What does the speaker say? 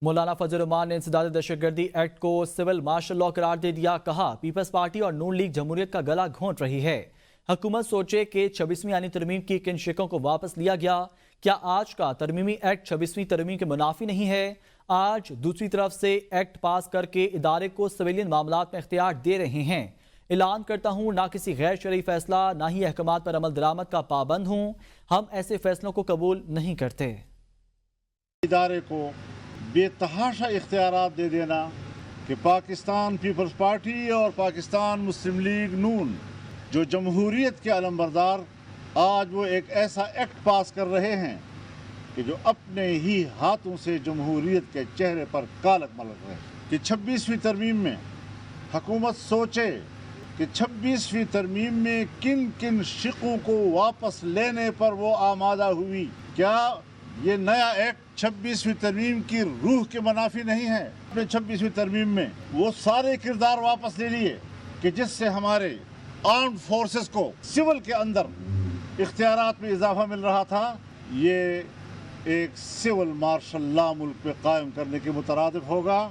مولانا فضل الرحمان نے انسداد دہشت گردی ایکٹ کو سول مارشل لا قرار دے دیا. کہا پیپلز پارٹی اور نون لیگ جمہوریت کا گلا گھونٹ رہی ہے. حکومت سوچے کہ 26ویں آئینی ترمیم کی کن شقوں کو واپس لیا گیا. کیا آج کا ترمیمی ایکٹ 26ویں ترمیم کے منافی نہیں ہے؟ آج دوسری طرف سے ایکٹ پاس کر کے ادارے کو سویلین معاملات میں اختیار دے رہے ہیں. اعلان کرتا ہوں نہ کسی غیر شرعی فیصلہ نہ ہی احکامات پر عمل درآمد کا پابند ہوں. ہم ایسے فیصلوں کو قبول نہیں کرتے. ادارے کو بے تحاشا اختیارات دے دینا کہ پاکستان پیپلز پارٹی اور پاکستان مسلم لیگ نون جو جمہوریت کے علمبردار آج وہ ایک ایسا ایکٹ پاس کر رہے ہیں کہ جو اپنے ہی ہاتھوں سے جمہوریت کے چہرے پر کالک ملک رہے ہیں. کہ 26ویں ترمیم میں حکومت سوچے کہ 26ویں ترمیم میں کن کن شقوں کو واپس لینے پر وہ آمادہ ہوئی. کیا یہ نیا ایکٹ 26ویں ترمیم کی روح کے منافی نہیں ہے؟ اپنے 26ویں ترمیم میں وہ سارے کردار واپس لے لیے کہ جس سے ہمارے آرمڈ فورسز کو سول کے اندر اختیارات میں اضافہ مل رہا تھا. یہ ایک سول مارشل لا ملک پہ قائم کرنے کے مترادف ہوگا.